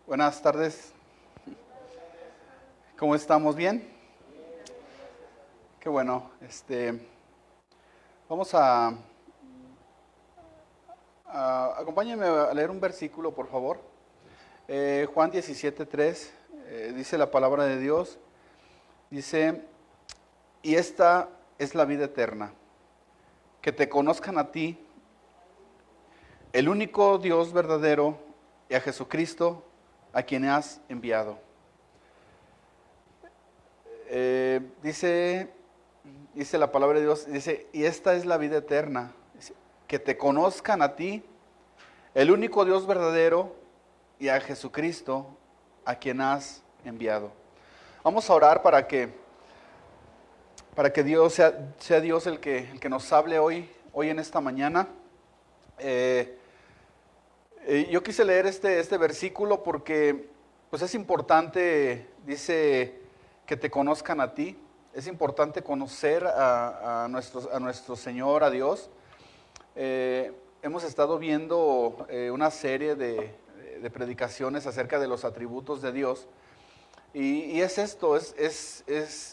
Buenas tardes. ¿Cómo estamos? ¿Bien? Qué bueno. Vamos acompáñenme a leer un versículo, por favor. Juan 17:3, dice la palabra de Dios. Dice, y esta es la vida eterna, que te conozcan a ti, el único Dios verdadero, y a Jesucristo, a quien has enviado. Dice la palabra de Dios, dice, y esta es la vida eterna, dice, que te conozcan a ti, el único Dios verdadero, y a Jesucristo, a quien has enviado. Vamos a orar para que Dios sea Dios el que nos hable hoy en esta mañana. Yo quise leer este versículo porque pues es importante, dice, que te conozcan a ti. Es importante conocer a nuestro Señor, a Dios. Hemos estado viendo una serie de predicaciones acerca de los atributos de Dios. Y es esto, es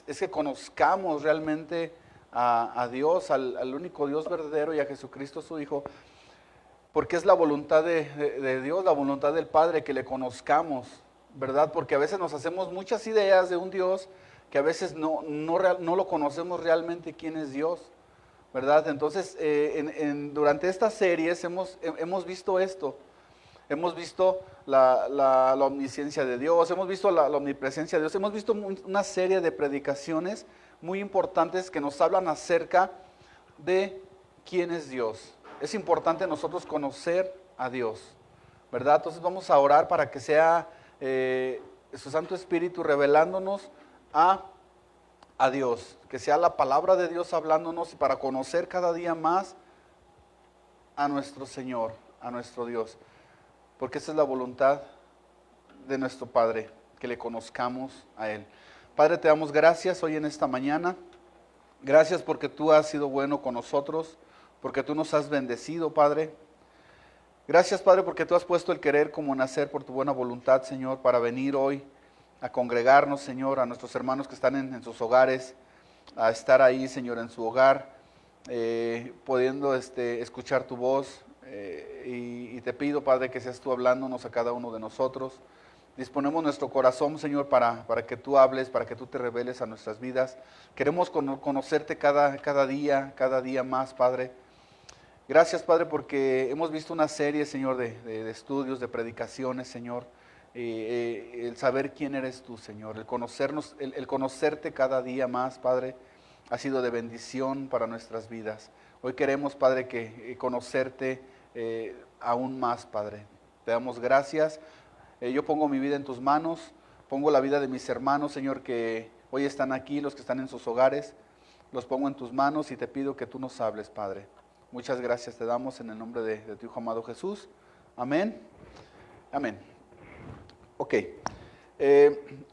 que conozcamos realmente a Dios, al único Dios verdadero, y a Jesucristo su Hijo, porque es la voluntad de Dios, la voluntad del Padre, que le conozcamos, ¿verdad? Porque a veces nos hacemos muchas ideas de un Dios que a veces no lo conocemos realmente quién es Dios, ¿verdad? Entonces, durante estas series hemos visto esto. Hemos visto la omnisciencia de Dios, hemos visto la omnipresencia de Dios, hemos visto una serie de predicaciones muy importantes que nos hablan acerca de quién es Dios. Es importante nosotros conocer a Dios, ¿verdad? Entonces vamos a orar para que sea su Santo Espíritu revelándonos a Dios, que sea la palabra de Dios hablándonos, y para conocer cada día más a nuestro Señor, a nuestro Dios. Porque esa es la voluntad de nuestro Padre, que le conozcamos a Él. Padre, te damos gracias hoy en esta mañana. Gracias porque tú has sido bueno con nosotros, porque tú nos has bendecido, Padre. Gracias, Padre, porque tú has puesto el querer como nacer por tu buena voluntad, Señor, para venir hoy a congregarnos, Señor, a nuestros hermanos que están en sus hogares, a estar ahí, Señor, en su hogar, pudiendo escuchar tu voz. Y te pido, Padre, que seas tú hablándonos a cada uno de nosotros. Disponemos nuestro corazón, Señor, para que tú hables, para que tú te reveles a nuestras vidas. Queremos conocerte cada día más, Padre. Gracias, Padre, porque hemos visto una serie, Señor, de estudios, de predicaciones, Señor. El saber quién eres tú, Señor, el conocerte cada día más, Padre, ha sido de bendición para nuestras vidas. Hoy queremos, Padre, que conocerte aún más, Padre. Te damos gracias. Yo pongo mi vida en tus manos, pongo la vida de mis hermanos, Señor, que hoy están aquí, los que están en sus hogares, los pongo en tus manos y te pido que tú nos hables, Padre. Muchas gracias te damos en el nombre de tu Hijo amado Jesús. Amén. Amén. Ok.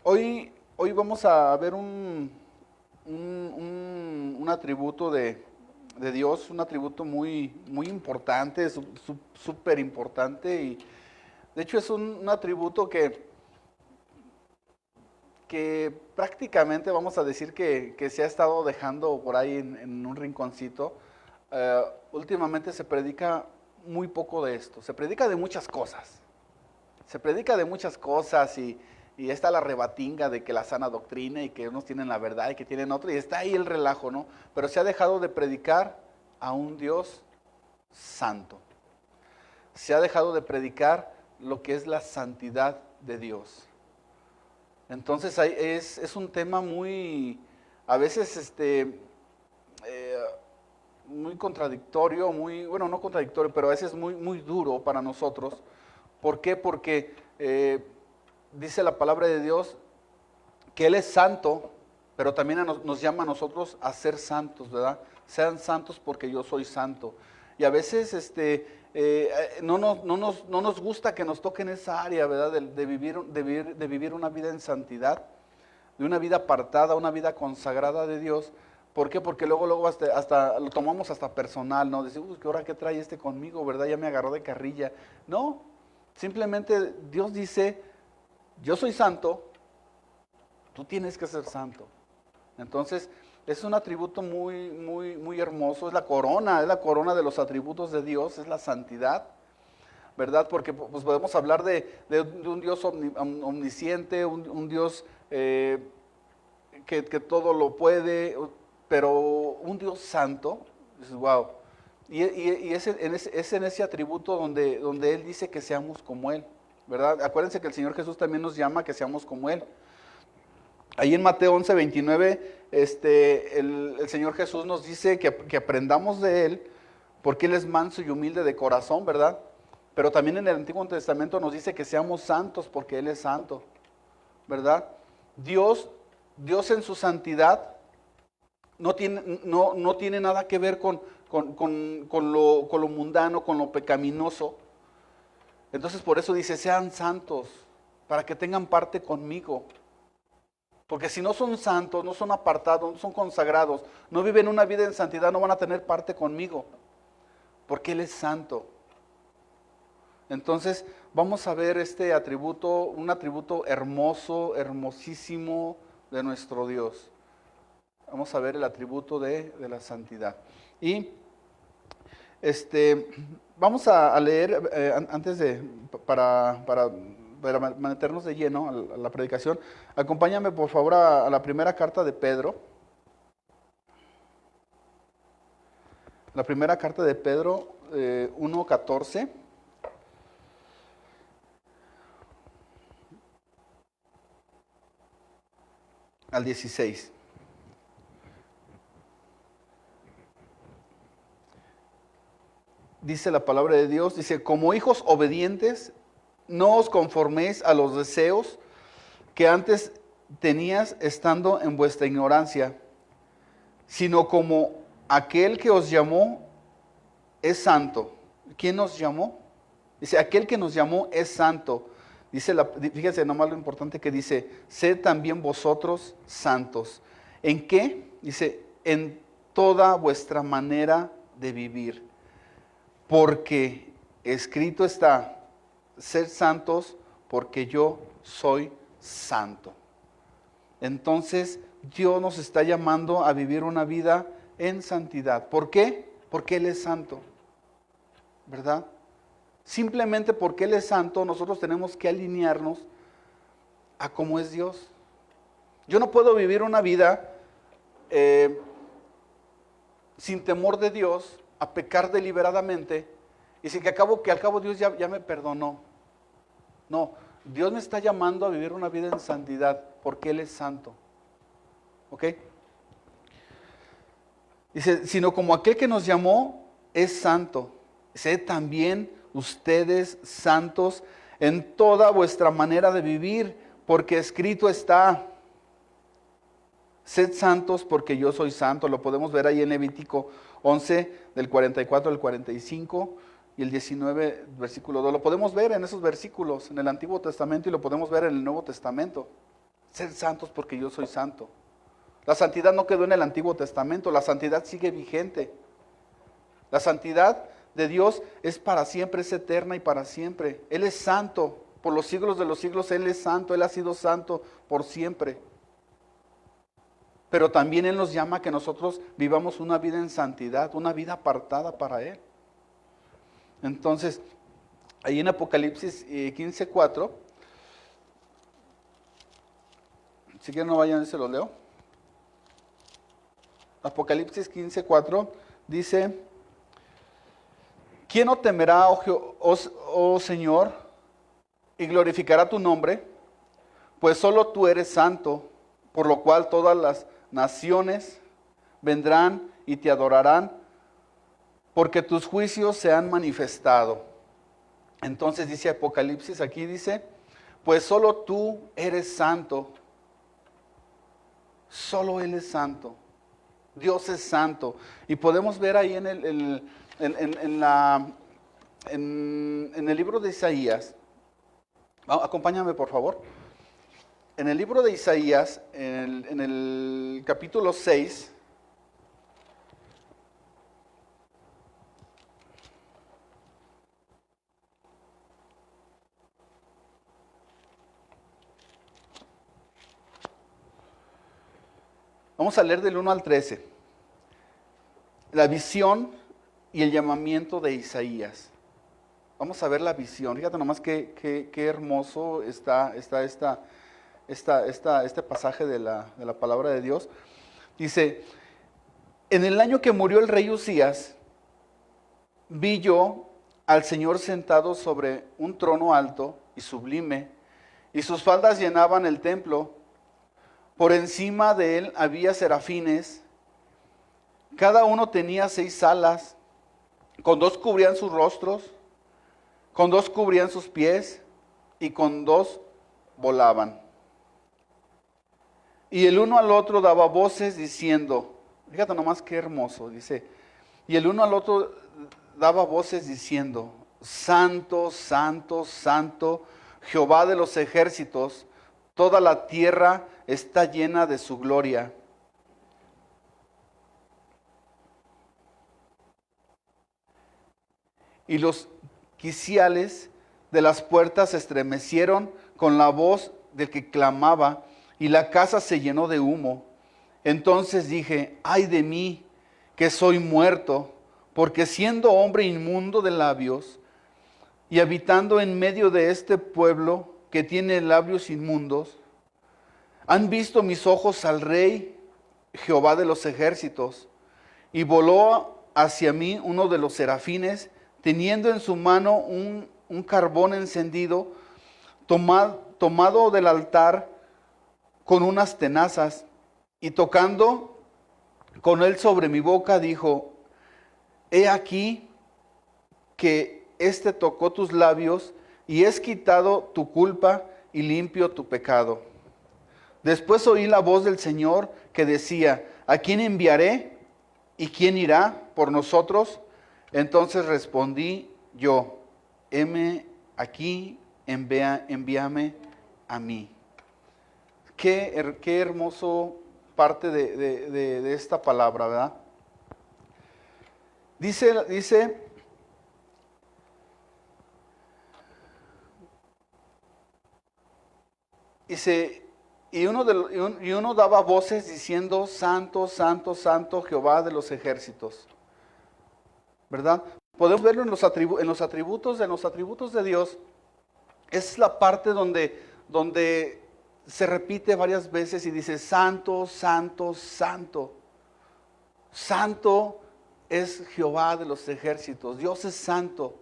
Hoy vamos a ver un atributo de Dios, un atributo muy importante, súper importante, y de hecho es un atributo que prácticamente vamos a decir que se ha estado dejando por ahí en un rinconcito. Últimamente se predica muy poco de esto, se predica de muchas cosas, y está la rebatinga de que la sana doctrina y que unos tienen la verdad y que tienen otro, y está ahí el relajo, ¿no? Pero se ha dejado de predicar a un Dios santo. Se ha dejado de predicar lo que es la santidad de Dios. Entonces es un tema a veces muy contradictorio, bueno, no contradictorio, pero a veces muy duro para nosotros. ¿Por qué? Porque dice la palabra de Dios que Él es santo, pero también nos llama a nosotros a ser santos, ¿verdad? Sean santos porque yo soy santo. Y a veces no nos gusta que nos toquen esa área, ¿verdad? De vivir una vida en santidad, de una vida apartada, una vida consagrada de Dios. ¿Por qué? Porque luego hasta lo tomamos hasta personal, ¿no? Decimos, ¿qué hora qué trae conmigo, verdad? Ya me agarró de carrilla. No, simplemente Dios dice, yo soy santo, tú tienes que ser santo. Entonces, es un atributo muy, muy, muy hermoso, es la corona de los atributos de Dios, es la santidad, ¿verdad? Porque pues, podemos hablar de un Dios omnisciente, un Dios que todo lo puede, pero un Dios santo, dices, wow. Y es en ese atributo donde Él dice que seamos como Él, ¿verdad? Acuérdense que el Señor Jesús también nos llama a que seamos como Él. Ahí en Mateo 11:29, el Señor Jesús nos dice que aprendamos de Él, porque Él es manso y humilde de corazón, ¿verdad? Pero también en el Antiguo Testamento nos dice que seamos santos, porque Él es santo, ¿verdad? Dios en su santidad no tiene nada que ver con lo mundano, con lo pecaminoso. Entonces por eso dice, sean santos, para que tengan parte conmigo. Porque si no son santos, no son apartados, no son consagrados, no viven una vida en santidad, no van a tener parte conmigo. Porque Él es santo. Entonces vamos a ver este atributo, un atributo hermoso, hermosísimo de nuestro Dios. Vamos a ver el atributo de la santidad. Y vamos a leer, antes para meternos de lleno a la predicación, acompáñame por favor a la primera carta de Pedro. La primera carta de Pedro 1:14. Al 16. Dice la palabra de Dios, dice, como hijos obedientes, no os conforméis a los deseos que antes tenías estando en vuestra ignorancia, sino como aquel que os llamó es santo. ¿Quién nos llamó? Dice, aquel que nos llamó es santo. Dice, fíjense nomás lo importante que dice, sed también vosotros santos. ¿En qué? Dice, en toda vuestra manera de vivir. Porque escrito está, sed santos porque yo soy santo. Entonces, Dios nos está llamando a vivir una vida en santidad. ¿Por qué? Porque Él es santo, ¿verdad? Simplemente porque Él es santo, nosotros tenemos que alinearnos a cómo es Dios. Yo no puedo vivir una vida sin temor de Dios, a pecar deliberadamente, y sin que al cabo Dios ya me perdonó. No, Dios me está llamando a vivir una vida en santidad, porque Él es santo. ¿Ok? Dice, sino como aquel que nos llamó es santo, sed también ustedes santos en toda vuestra manera de vivir, porque escrito está, sed santos porque yo soy santo. Lo podemos ver ahí en Levítico 11, del 44 al 45 y el 19, versículo 2. Lo podemos ver en esos versículos en el Antiguo Testamento y lo podemos ver en el Nuevo Testamento. Sed santos porque yo soy santo. La santidad no quedó en el Antiguo Testamento, la santidad sigue vigente. La santidad de Dios es para siempre, es eterna y para siempre. Él es santo, por los siglos de los siglos Él es santo, Él ha sido santo por siempre. Pero también Él nos llama a que nosotros vivamos una vida en santidad, una vida apartada para Él. Entonces, ahí en Apocalipsis 15:4, si quieren no vayan, se los leo. Apocalipsis 15:4 dice, ¿quién no temerá, oh Señor, y glorificará tu nombre? Pues solo tú eres santo, por lo cual todas las naciones vendrán y te adorarán, porque tus juicios se han manifestado. Entonces dice Apocalipsis, aquí dice, pues solo tú eres santo, solo Él es santo, Dios es santo. Y podemos ver ahí en el libro de Isaías, acompáñame por favor. En el libro de Isaías, en el capítulo 6, Vamos a leer del 1 al 13. La visión y el llamamiento de Isaías. Vamos a ver la visión. Fíjate nomás qué hermoso está este pasaje de la palabra de Dios. Dice, en el año que murió el rey Uzías, vi yo al Señor sentado sobre un trono alto y sublime, y sus faldas llenaban el templo. Por encima de él había serafines, cada uno tenía 6 alas, con 2 cubrían sus rostros, con 2 cubrían sus pies, y con 2 volaban. Y el uno al otro daba voces diciendo, fíjate nomás qué hermoso, dice, y el uno al otro daba voces diciendo, Santo, Santo, Santo, Jehová de los ejércitos, toda la tierra está llena de su gloria. Y los quiciales de las puertas se estremecieron con la voz del que clamaba, y la casa se llenó de humo. Entonces dije, ay de mí, que soy muerto, porque siendo hombre inmundo de labios, y habitando en medio de este pueblo que tiene labios inmundos, han visto mis ojos al Rey, Jehová de los ejércitos, y voló hacia mí uno de los serafines, teniendo en su mano un carbón encendido, tomado del altar con unas tenazas, y tocando con él sobre mi boca, dijo, he aquí que éste tocó tus labios, y es quitado tu culpa y limpio tu pecado. Después oí la voz del Señor que decía, ¿a quién enviaré? ¿Y quién irá por nosotros? Entonces respondí yo, heme aquí, envíame a mí. Qué hermoso parte de esta palabra, ¿verdad? Dice, y uno daba voces diciendo, Santo, Santo, Santo, Jehová de los ejércitos. ¿Verdad? Podemos verlo en los atributos de Dios. Es la parte donde se repite varias veces y dice, Santo, Santo, Santo. Santo es Jehová de los ejércitos. Dios es santo.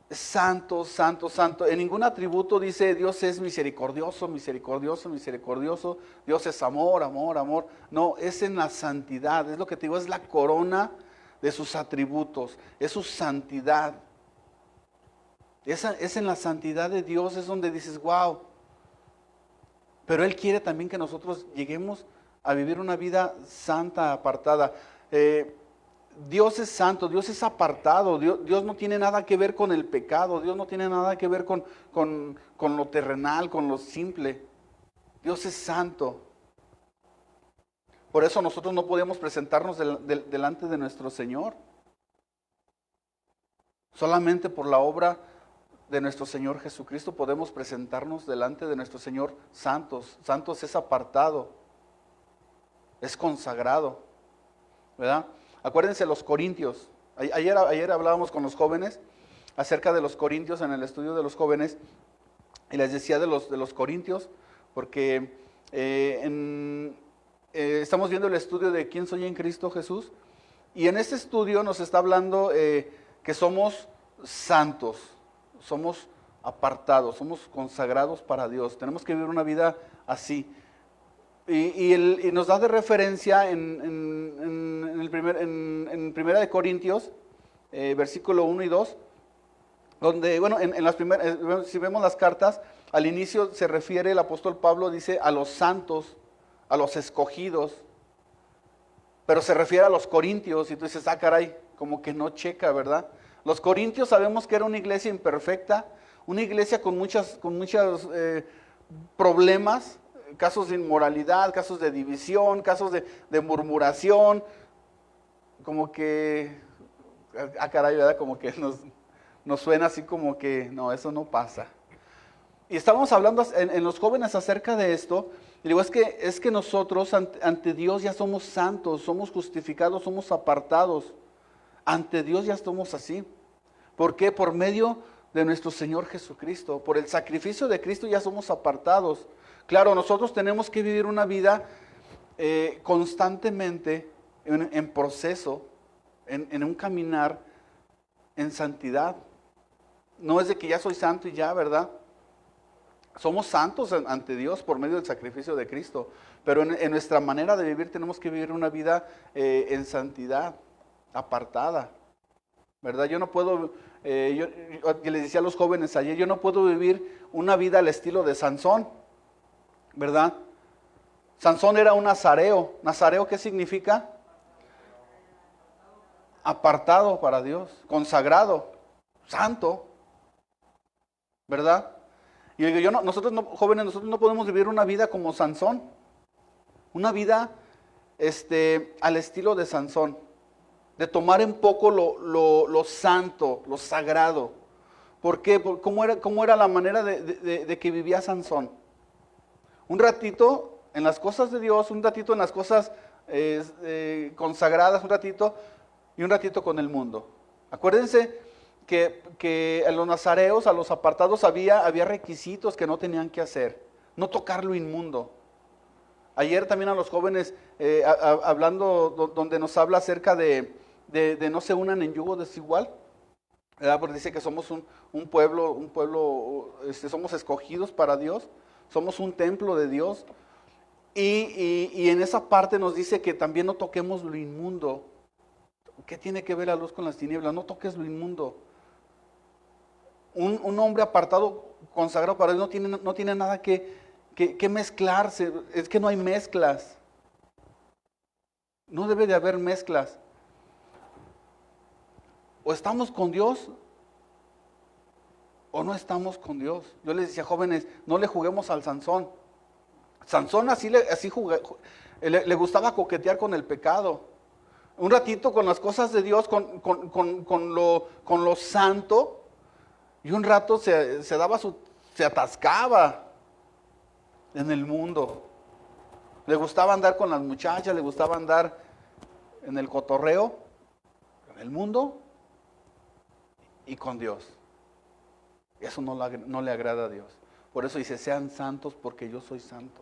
Santo, santo, santo. En ningún atributo dice Dios es misericordioso, misericordioso, misericordioso. Dios es amor, amor, amor. No, es en la santidad. Es lo que te digo, es la corona de sus atributos. Es su santidad. Es en la santidad de Dios, es donde dices, wow. Pero Él quiere también que nosotros lleguemos a vivir una vida santa, apartada. Dios es santo, Dios es apartado, Dios no tiene nada que ver con el pecado, Dios no tiene nada que ver con lo terrenal, con lo simple. Dios es santo. Por eso nosotros no podemos presentarnos delante de nuestro Señor. Solamente por la obra de nuestro Señor Jesucristo podemos presentarnos delante de nuestro Señor santos. Santos es apartado, es consagrado, ¿verdad? Acuérdense los corintios. Ayer hablábamos con los jóvenes acerca de los corintios en el estudio de los jóvenes y les decía de los corintios porque estamos viendo el estudio de quién soy en Cristo Jesús y en este estudio nos está hablando que somos santos, somos apartados, somos consagrados para Dios. Tenemos que vivir una vida así. Y nos da de referencia en Primera de Corintios, versículo 1 y 2, donde, bueno, si vemos las cartas, al inicio se refiere el apóstol Pablo, dice, a los santos, a los escogidos, pero se refiere a los corintios, y tú dices, ah, caray, como que no checa, ¿verdad? Los corintios sabemos que era una iglesia imperfecta, una iglesia con muchos problemas, casos de inmoralidad, casos de división, casos de murmuración, como que, caray, ¿verdad? Como que nos suena así como que, no, eso no pasa. Y estábamos hablando en los jóvenes acerca de esto. Y digo, es que nosotros ante Dios ya somos santos, somos justificados, somos apartados. Ante Dios ya estamos así. ¿Por qué? Por medio de nuestro Señor Jesucristo. Por el sacrificio de Cristo ya somos apartados. Claro, nosotros tenemos que vivir una vida constantemente en proceso, en un caminar en santidad. No es de que ya soy santo y ya, ¿verdad? Somos santos ante Dios por medio del sacrificio de Cristo, pero en nuestra manera de vivir tenemos que vivir una vida en santidad, apartada, ¿verdad? Yo no puedo, yo les decía a los jóvenes ayer, yo no puedo vivir una vida al estilo de Sansón, ¿verdad? Sansón era un nazareo. ¿Nazareo qué significa? Apartado para Dios, consagrado, santo, ¿verdad? Y digo, nosotros jóvenes, nosotros no podemos vivir una vida como Sansón, una vida al estilo de Sansón, de tomar en poco lo santo, lo sagrado. ¿Por qué? ¿Cómo era la manera de que vivía Sansón? Un ratito en las cosas de Dios, un ratito en las cosas consagradas, un ratito y un ratito con el mundo. Acuérdense que a los nazareos, a los apartados, había requisitos que no tenían que hacer. No tocar lo inmundo. Ayer también a los jóvenes, hablando, donde nos habla acerca de no se unan en yugo desigual, ¿verdad? Porque dice que somos un pueblo, somos escogidos para Dios, somos un templo de Dios. Y en esa parte nos dice que también no toquemos lo inmundo. ¿Qué tiene que ver la luz con las tinieblas? No toques lo inmundo. Un hombre apartado, consagrado para Dios, no tiene nada que mezclarse. Es que no hay mezclas. No debe de haber mezclas. O estamos con Dios o no estamos con Dios. Yo les decía, jóvenes, no le juguemos al Sansón. Sansón así le gustaba coquetear con el pecado. Un ratito con las cosas de Dios, con lo santo, y un rato se atascaba en el mundo. Le gustaba andar con las muchachas, le gustaba andar en el cotorreo, en el mundo y con Dios. Eso no le agrada a Dios. Por eso dice, sean santos porque yo soy santo.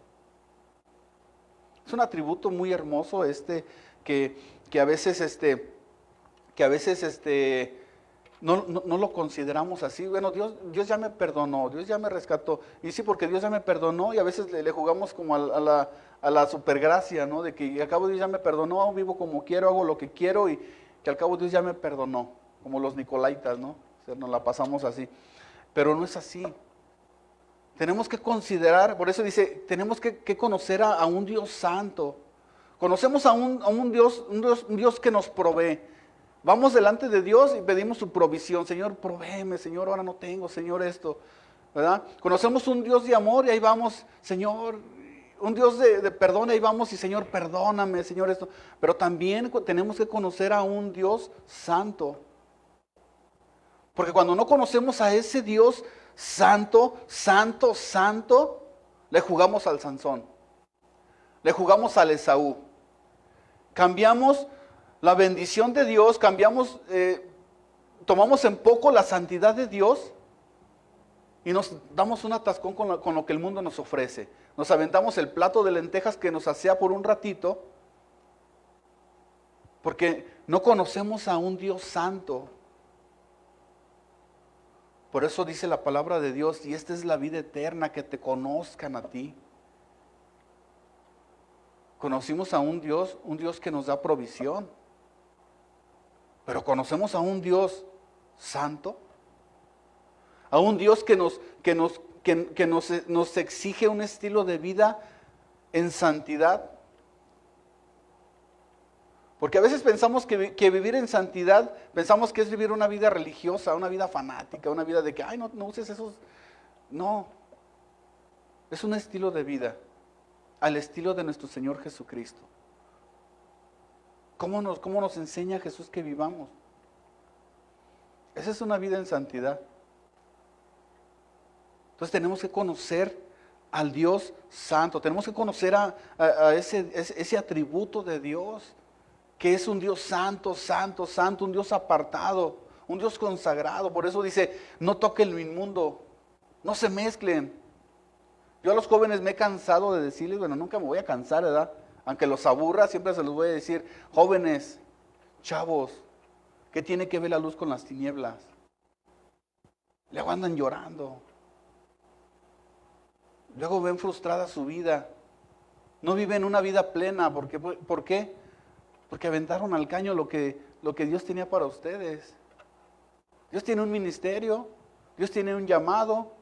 Es un atributo muy hermoso que a veces no lo consideramos así. Bueno, Dios ya me perdonó, Dios ya me rescató. Y sí, porque Dios ya me perdonó y a veces le jugamos como a la supergracia, ¿no? De que al cabo Dios ya me perdonó, vivo como quiero, hago lo que quiero y que al cabo Dios ya me perdonó. Como los nicolaitas, ¿no? O sea, nos la pasamos así. Pero no es así. Tenemos que considerar, por eso dice, tenemos que conocer a un Dios santo. Conocemos a un Dios que nos provee. Vamos delante de Dios y pedimos su provisión. Señor, provéeme, Señor, ahora no tengo, Señor, esto. ¿Verdad? Conocemos un Dios de amor y ahí vamos, Señor, un Dios de perdón y ahí vamos y Señor, perdóname, Señor, esto. Pero también tenemos que conocer a un Dios santo. Porque cuando no conocemos a ese Dios santo, santo, santo, le jugamos al Sansón, le jugamos al Esaú. Cambiamos la bendición de Dios, tomamos en poco la santidad de Dios y nos damos un atascón con lo que el mundo nos ofrece. Nos aventamos el plato de lentejas que nos sacia por un ratito, porque no conocemos a un Dios santo. Por eso dice la palabra de Dios, y esta es la vida eterna, que te conozcan a ti. Conocimos a un Dios que nos da provisión. Pero conocemos a un Dios santo, a un Dios que nos exige un estilo de vida en santidad. Porque a veces pensamos que vivir en santidad, pensamos que es vivir una vida religiosa, una vida fanática, una vida de que, ay, no uses esos. No, es un estilo de vida, al estilo de nuestro Señor Jesucristo. ¿Cómo nos enseña Jesús que vivamos? Esa es una vida en santidad. Entonces tenemos que conocer al Dios santo, tenemos que conocer a ese atributo de Dios, que es un Dios santo, santo, santo, un Dios apartado, un Dios consagrado. Por eso dice, no toquen lo inmundo, no se mezclen. Yo a los jóvenes me he cansado de decirles, bueno, nunca me voy a cansar, ¿verdad? Aunque los aburra, siempre se los voy a decir, jóvenes, chavos, ¿qué tiene que ver la luz con las tinieblas? Luego andan llorando. Luego ven frustrada su vida. No viven una vida plena. ¿Por qué? Porque aventaron al caño lo que Dios tenía para ustedes. Dios tiene un ministerio, Dios tiene un llamado,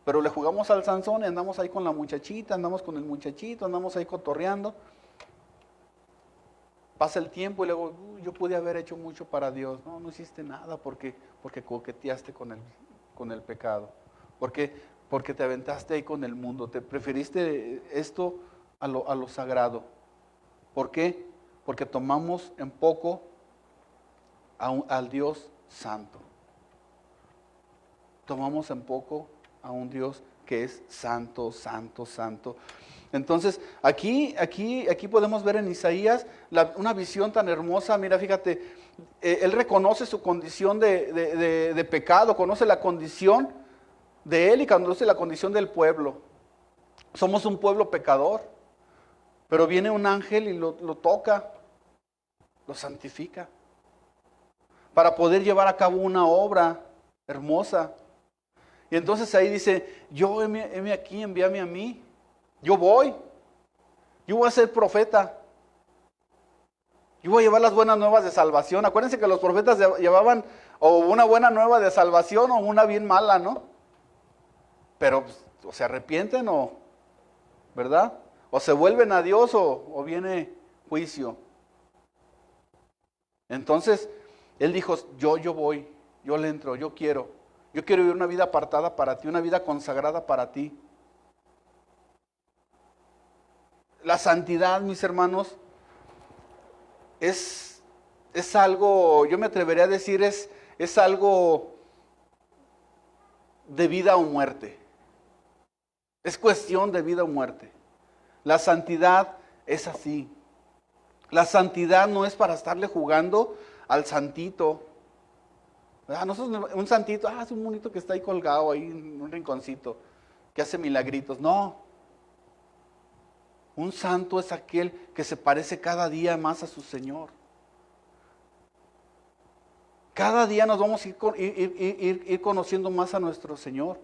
pero le jugamos al Sansón y andamos ahí con la muchachita, andamos con el muchachito, andamos ahí cotorreando. Pasa el tiempo y luego, yo pude haber hecho mucho para Dios. No, no hiciste nada porque coqueteaste con el pecado. Porque te aventaste ahí con el mundo. Te preferiste esto a lo sagrado. ¿Por qué? Porque tomamos en poco al Dios santo. Tomamos en poco a un Dios que es santo, santo, santo. Entonces, aquí podemos ver en Isaías una visión tan hermosa. Mira, fíjate, él reconoce su condición de pecado, conoce la condición de él y conoce la condición del pueblo. Somos un pueblo pecador, pero viene un ángel y lo toca, lo santifica, para poder llevar a cabo una obra hermosa. Y entonces ahí dice, yo heme aquí, envíame a mí. Yo voy a ser profeta. Yo voy a llevar las buenas nuevas de salvación. Acuérdense que los profetas llevaban o una buena nueva de salvación o una bien mala, ¿no? Pero o se arrepienten ¿verdad? O se vuelven a Dios o viene juicio. Entonces, él dijo, yo voy, yo le entro, yo quiero vivir una vida apartada para ti, una vida consagrada para ti. La santidad, mis hermanos, es algo, yo me atrevería a decir, es algo de vida o muerte. Es cuestión de vida o muerte. La santidad es así. La santidad no es para estarle jugando al santito. Nosotros, un santito, es un monito que está ahí colgado, ahí en un rinconcito, que hace milagritos. No. Un santo es aquel que se parece cada día más a su Señor. Cada día nos vamos a ir conociendo más a nuestro Señor.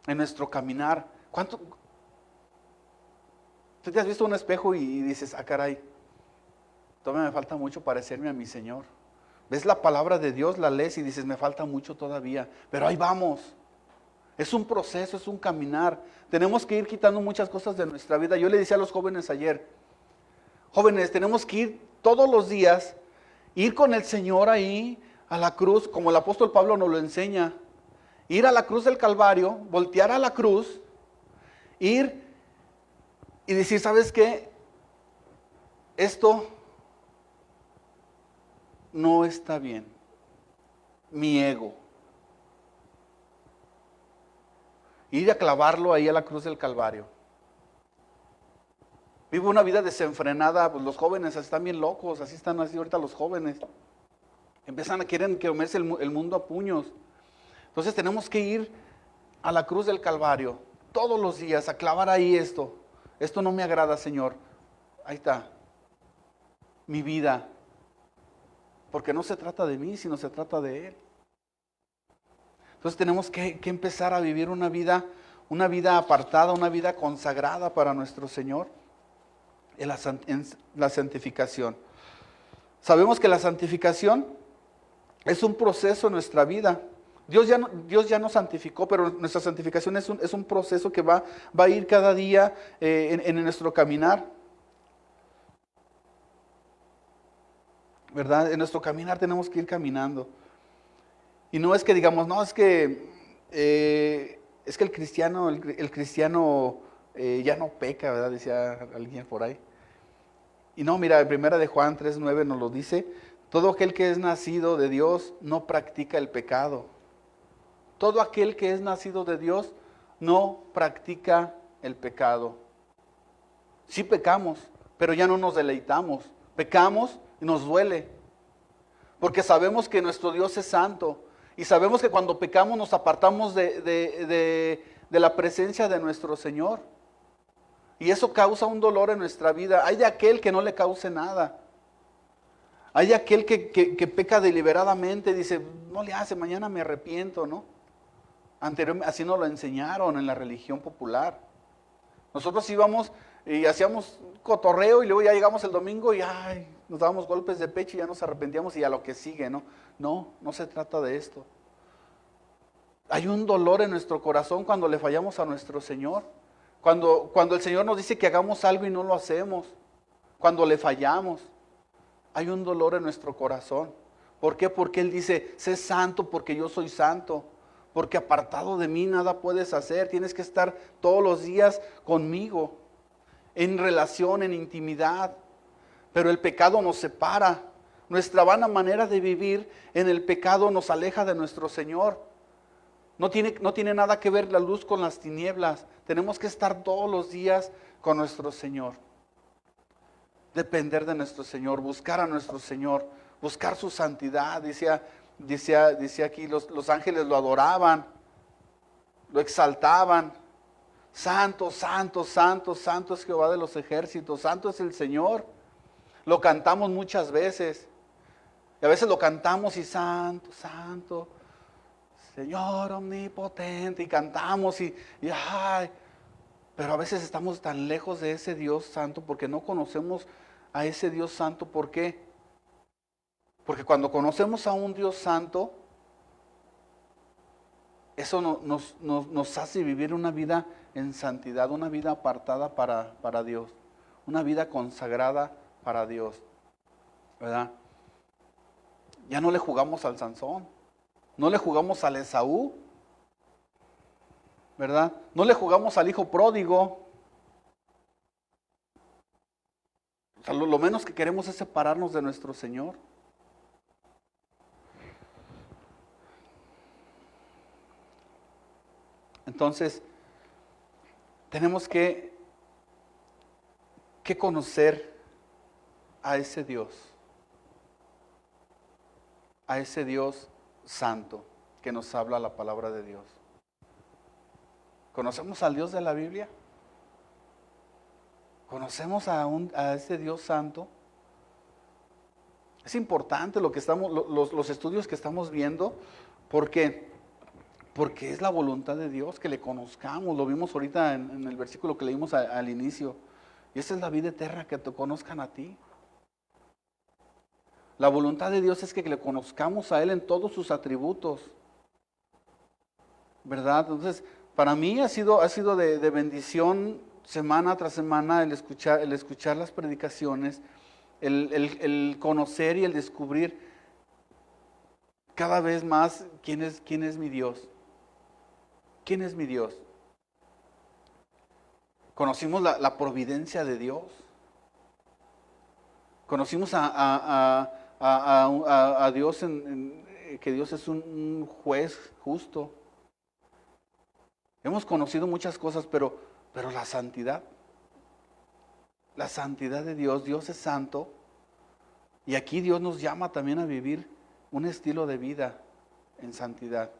En nuestro caminar. ¿Tú te has visto un espejo y dices, caray, todavía me falta mucho parecerme a mi Señor? Ves la palabra de Dios, la lees y dices, me falta mucho todavía, pero ahí vamos. Es un proceso, es un caminar. Tenemos que ir quitando muchas cosas de nuestra vida. Yo le decía a los jóvenes ayer, jóvenes, tenemos que ir todos los días, ir con el Señor ahí a la cruz, como el apóstol Pablo nos lo enseña. Ir a la cruz del Calvario, voltear a la cruz, ir y decir, ¿sabes qué? Esto no está bien. Mi ego. Ir a clavarlo ahí a la cruz del Calvario. Vivo una vida desenfrenada, pues los jóvenes están bien locos, así están así ahorita los jóvenes. Quieren comerse el mundo a puños. Entonces tenemos que ir a la cruz del Calvario todos los días a clavar ahí esto. Esto no me agrada, Señor. Ahí está. Mi vida. Porque no se trata de mí, sino se trata de Él. Entonces tenemos que empezar a vivir una vida apartada, una vida consagrada para nuestro Señor en la santificación. Sabemos que la santificación es un proceso en nuestra vida. Dios ya nos santificó, pero nuestra santificación es un proceso que va a ir cada día en nuestro caminar. ¿Verdad? En nuestro caminar tenemos que ir caminando. Y no es que digamos, no, es que el cristiano ya no peca, ¿verdad? Decía alguien por ahí. Y no, mira, en 1 de Juan 3:9 nos lo dice, todo aquel que es nacido de Dios no practica el pecado. Todo aquel que es nacido de Dios no practica el pecado. Sí pecamos, pero ya no nos deleitamos. Pecamos y nos duele, porque sabemos que nuestro Dios es santo y sabemos que cuando pecamos nos apartamos de la presencia de nuestro Señor. Y eso causa un dolor en nuestra vida. Hay de aquel que no le cause nada. Hay de aquel que peca deliberadamente, dice, no le hace, mañana me arrepiento, ¿no? Anteriormente, así nos lo enseñaron en la religión popular. Nosotros íbamos y hacíamos cotorreo y luego ya llegamos el domingo y ay, nos dábamos golpes de pecho y ya nos arrepentíamos y a lo que sigue, ¿no? No, no se trata de esto. Hay un dolor en nuestro corazón cuando le fallamos a nuestro Señor. Cuando el Señor nos dice que hagamos algo y no lo hacemos. Cuando le fallamos. Hay un dolor en nuestro corazón. ¿Por qué? Porque Él dice, sé santo porque yo soy santo. Porque apartado de mí nada puedes hacer. Tienes que estar todos los días conmigo. En relación, en intimidad. Pero el pecado nos separa. Nuestra vana manera de vivir en el pecado nos aleja de nuestro Señor. No tiene nada que ver la luz con las tinieblas. Tenemos que estar todos los días con nuestro Señor. Depender de nuestro Señor, buscar a nuestro Señor, buscar su santidad. Dice aquí, los ángeles lo adoraban, lo exaltaban. Santo, santo, santo, santo es Jehová de los ejércitos, santo es el Señor. Lo cantamos muchas veces. Y a veces lo cantamos y santo, santo, Señor omnipotente, y cantamos y ay, pero a veces estamos tan lejos de ese Dios santo porque no conocemos a ese Dios santo. ¿Por qué? Porque cuando conocemos a un Dios santo, eso nos hace vivir una vida en santidad, una vida apartada para Dios, una vida consagrada para Dios, ¿verdad? Ya no le jugamos al Sansón, no le jugamos al Esaú, ¿verdad? No le jugamos al hijo pródigo. O sea, lo menos que queremos es separarnos de nuestro Señor. Entonces, tenemos que conocer a ese Dios santo que nos habla la palabra de Dios. ¿Conocemos al Dios de la Biblia? ¿Conocemos a ese Dios santo? Es importante lo que los estudios que estamos viendo, porque es la voluntad de Dios que le conozcamos. Lo vimos ahorita en el versículo que leímos al inicio. Y esa es la vida eterna, que te conozcan a ti. La voluntad de Dios es que le conozcamos a Él en todos sus atributos, ¿verdad? Entonces, para mí ha sido de bendición semana tras semana el escuchar las predicaciones, el conocer y el descubrir cada vez más quién es mi Dios. ¿Quién es mi Dios? Conocimos la providencia de Dios. Conocimos a Dios, que Dios es un juez justo. Hemos conocido muchas cosas, pero la santidad de Dios es santo. Y aquí Dios nos llama también a vivir un estilo de vida en santidad,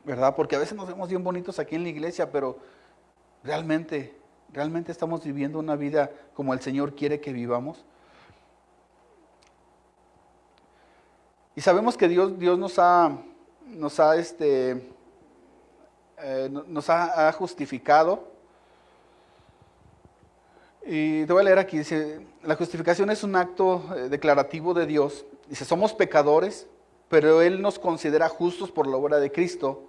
¿verdad? Porque a veces nos vemos bien bonitos aquí en la iglesia, pero realmente estamos viviendo una vida como el Señor quiere que vivamos. Y sabemos que Dios nos ha justificado. Y te voy a leer aquí, dice, la justificación es un acto declarativo de Dios. Dice, somos pecadores, pero Él nos considera justos por la obra de Cristo.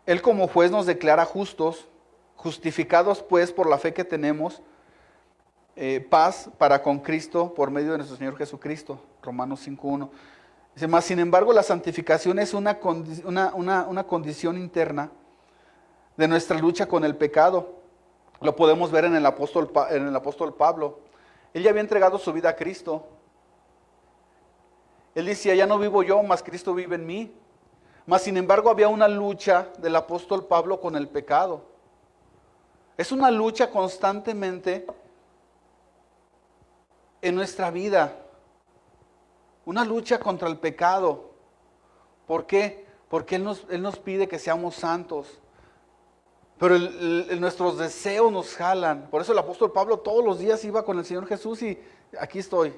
Él como juez nos declara justos, justificados pues por la fe que tenemos, paz para con Cristo por medio de nuestro Señor Jesucristo. Romanos 5:1. Dice, mas sin embargo la santificación es una condición interna de nuestra lucha con el pecado. Lo podemos ver en el apóstol Pablo. Él ya había entregado su vida a Cristo. Él decía, ya no vivo yo, mas Cristo vive en mí. Mas sin embargo había una lucha del apóstol Pablo con el pecado. Es una lucha constantemente en nuestra vida. Una lucha contra el pecado. ¿Por qué? Porque Él nos pide que seamos santos. Pero nuestros deseos nos jalan. Por eso el apóstol Pablo todos los días iba con el Señor Jesús y aquí estoy.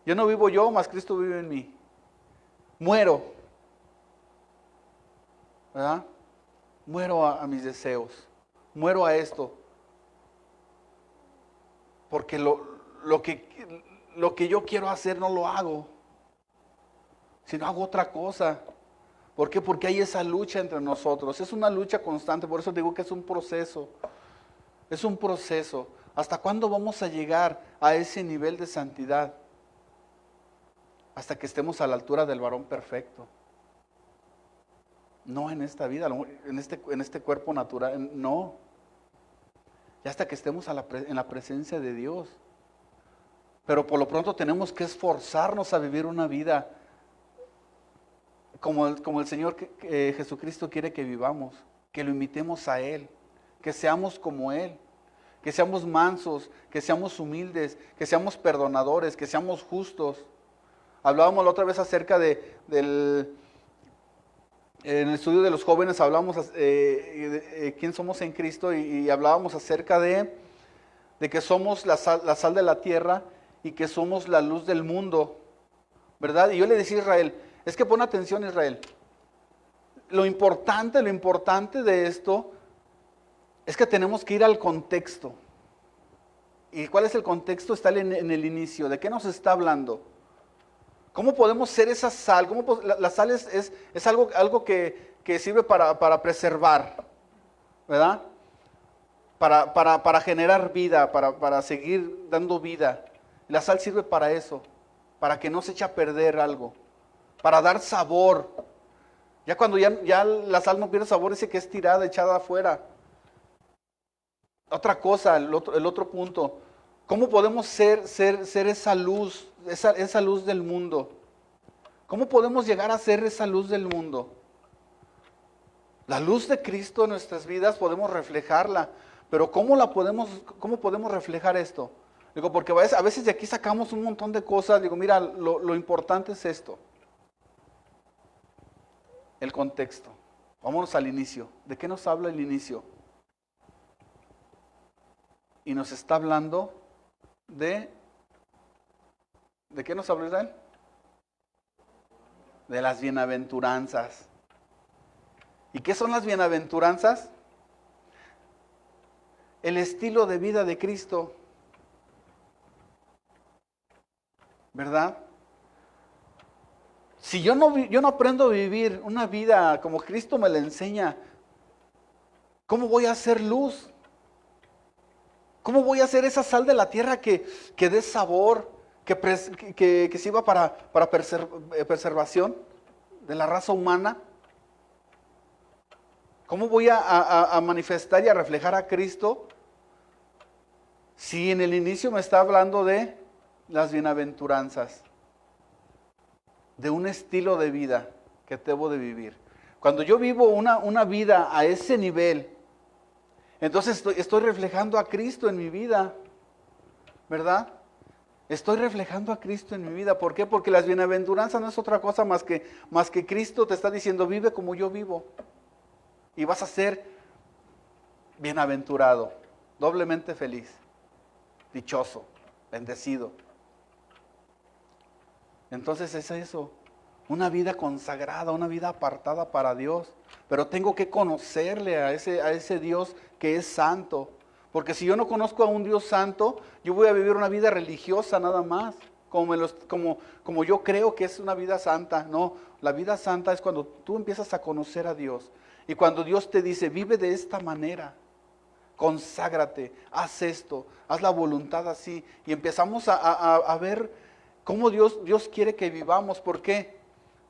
Ya no vivo yo, mas Cristo vive en mí. Muero. ¿Verdad? Muero a mis deseos. Muero a esto. Porque lo que yo quiero hacer no lo hago. Sino hago otra cosa. ¿Por qué? Porque hay esa lucha entre nosotros. Es una lucha constante. Por eso digo que es un proceso. Es un proceso. ¿Hasta cuándo vamos a llegar a ese nivel de santidad? Hasta que estemos a la altura del varón perfecto. No en esta vida, en este cuerpo natural, no. Y hasta que estemos en la presencia de Dios. Pero por lo pronto tenemos que esforzarnos a vivir una vida como el Señor Jesucristo quiere que vivamos, que lo imitemos a Él, que seamos como Él, que seamos mansos, que seamos humildes, que seamos perdonadores, que seamos justos. Hablábamos la otra vez acerca en el estudio de los jóvenes hablábamos quién somos en Cristo y hablábamos acerca de que somos la sal de la tierra y que somos la luz del mundo, ¿verdad? Y yo le decía a Israel, es que pon atención, Israel. Lo importante de esto es que tenemos que ir al contexto. ¿Y cuál es el contexto? Está en el inicio. ¿De qué nos está hablando? ¿Cómo podemos ser esa sal? La sal es algo que sirve para preservar, ¿verdad? Para generar vida, para seguir dando vida. La sal sirve para eso, para que no se eche a perder algo. Para dar sabor. Ya cuando ya la sal no pierde sabor, dice que es tirada, echada afuera. Otra cosa, el otro punto. ¿Cómo podemos ser esa luz, esa luz del mundo? ¿Cómo podemos llegar a ser esa luz del mundo? La luz de Cristo en nuestras vidas podemos reflejarla, pero ¿cómo podemos reflejar esto? Digo, porque a veces de aquí sacamos un montón de cosas. Digo, mira, lo importante es esto. El contexto. Vámonos al inicio. ¿De qué nos habla el inicio? Y nos está hablando ¿de qué nos habla Israel? De las bienaventuranzas. ¿Y qué son las bienaventuranzas? El estilo de vida de Cristo. ¿Verdad? Si yo no aprendo a vivir una vida como Cristo me la enseña, ¿cómo voy a hacer luz? ¿Cómo voy a hacer esa sal de la tierra que dé sabor, que sirva para preservación de la raza humana? ¿Cómo voy a manifestar y a reflejar a Cristo si en el inicio me está hablando de las bienaventuranzas? De un estilo de vida que debo de vivir. Cuando yo vivo una vida a ese nivel, entonces estoy reflejando a Cristo en mi vida, ¿verdad? Estoy reflejando a Cristo en mi vida. ¿Por qué? Porque las bienaventuranzas no es otra cosa más que Cristo te está diciendo, vive como yo vivo. Y vas a ser bienaventurado, doblemente feliz, dichoso, bendecido. Entonces es eso, una vida consagrada, una vida apartada para Dios. Pero tengo que conocerle a ese Dios que es santo. Porque si yo no conozco a un Dios santo, yo voy a vivir una vida religiosa nada más. Como yo creo que es una vida santa. No, la vida santa es cuando tú empiezas a conocer a Dios. Y cuando Dios te dice, vive de esta manera. Conságrate, haz esto, haz la voluntad así. Y empezamos a ver cómo Dios quiere que vivamos. ¿Por qué?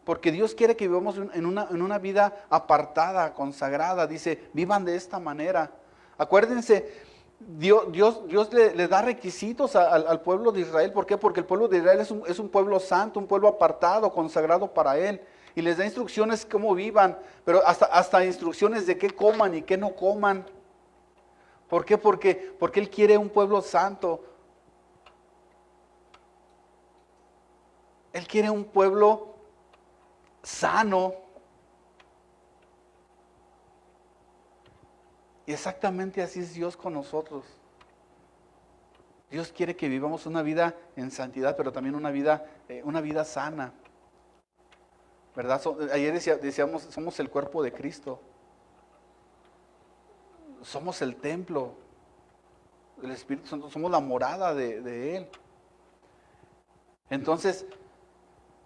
Porque Dios quiere que vivamos en una vida apartada, consagrada. Dice, vivan de esta manera. Acuérdense Dios le da requisitos al pueblo de Israel. ¿Por qué? Porque el pueblo de Israel es un pueblo santo, un pueblo apartado, consagrado para Él. Y les da instrucciones cómo vivan, pero hasta instrucciones de qué coman y qué no coman. ¿Por qué? Porque Él quiere un pueblo santo. Él quiere un pueblo sano. Y exactamente así es Dios con nosotros. Dios quiere que vivamos una vida en santidad, pero también una vida sana. ¿Verdad? Ayer decíamos, somos el cuerpo de Cristo. Somos el templo del Espíritu Santo, somos la morada de Él. Entonces,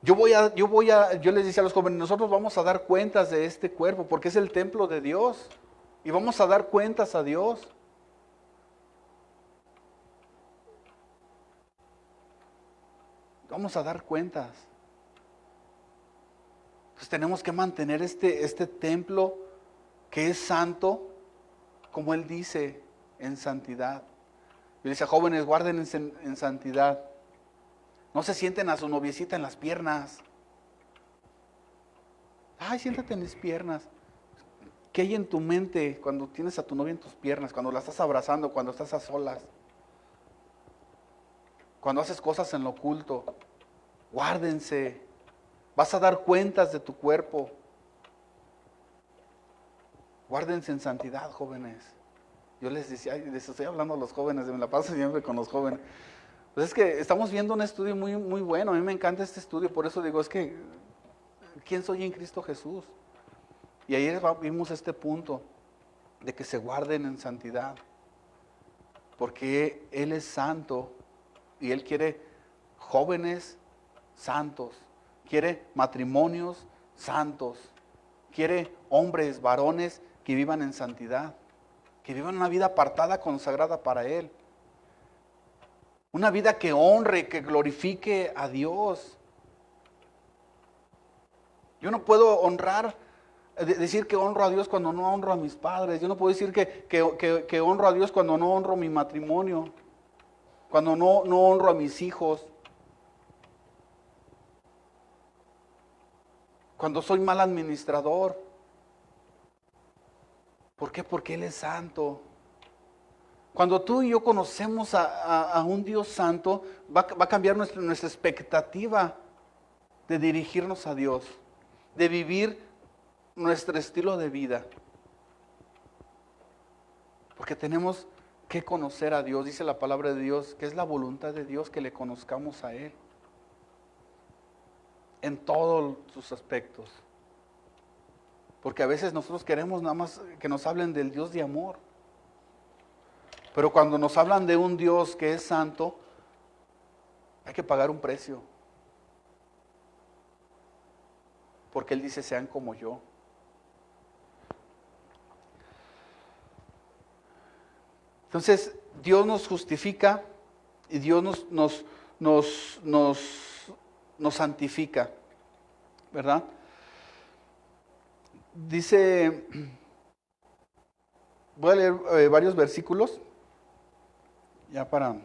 yo les decía a los jóvenes, nosotros vamos a dar cuentas de este cuerpo, porque es el templo de Dios. Y vamos a dar cuentas a Dios. Vamos a dar cuentas. Entonces tenemos que mantener este templo que es santo, como Él dice, en santidad. Y dice, jóvenes, guárdense en santidad. No se sienten a su noviecita en las piernas. Ay, siéntate en mis piernas. ¿Qué hay en tu mente cuando tienes a tu novia en tus piernas? Cuando la estás abrazando, cuando estás a solas. Cuando haces cosas en lo oculto. Guárdense. Vas a dar cuentas de tu cuerpo. Guárdense en santidad, jóvenes. Yo les decía, les estoy hablando a los jóvenes, me la paso siempre con los jóvenes. Pues es que estamos viendo un estudio muy, muy bueno. A mí me encanta este estudio, por eso digo, es que, ¿quién soy en Cristo Jesús? Y ayer vimos este punto de que se guarden en santidad, porque Él es santo y Él quiere jóvenes santos, quiere matrimonios santos, quiere hombres, varones que vivan en santidad, que vivan una vida apartada, consagrada para Él. Una vida que honre, que glorifique a Dios. Yo no puedo decir que honro a Dios cuando no honro a mis padres. Yo no puedo decir que honro a Dios cuando no honro mi matrimonio, cuando no honro a mis hijos, cuando soy mal administrador. ¿Por qué? Porque Él es santo. Cuando tú y yo conocemos a un Dios santo, va a cambiar nuestra expectativa de dirigirnos a Dios, de vivir nuestro estilo de vida. Porque tenemos que conocer a Dios. Dice la palabra de Dios que es la voluntad de Dios que le conozcamos a Él en todos sus aspectos. Porque a veces nosotros queremos nada más que nos hablen del Dios de amor. Pero cuando nos hablan de un Dios que es santo, hay que pagar un precio. Porque Él dice, sean como yo. Entonces, Dios nos justifica y Dios nos santifica, ¿verdad? Dice, voy a leer varios versículos, ya para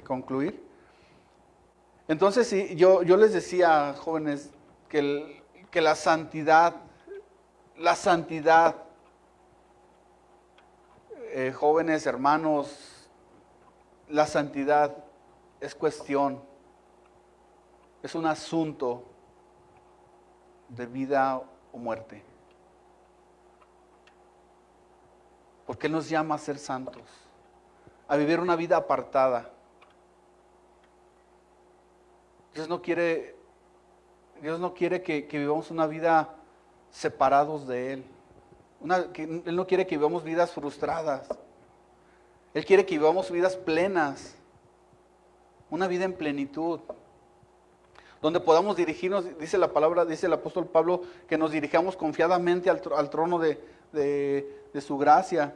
concluir. Entonces, sí, yo les decía, jóvenes, que la santidad, jóvenes, hermanos, la santidad es cuestión, es un asunto de vida o muerte. Porque Él nos llama a ser santos, a vivir una vida apartada. Dios no quiere que vivamos una vida separados de Él. Él no quiere que vivamos vidas frustradas. Él quiere que vivamos vidas plenas, una vida en plenitud, donde podamos dirigirnos, dice la palabra, dice el apóstol Pablo, que nos dirijamos confiadamente al trono de su gracia.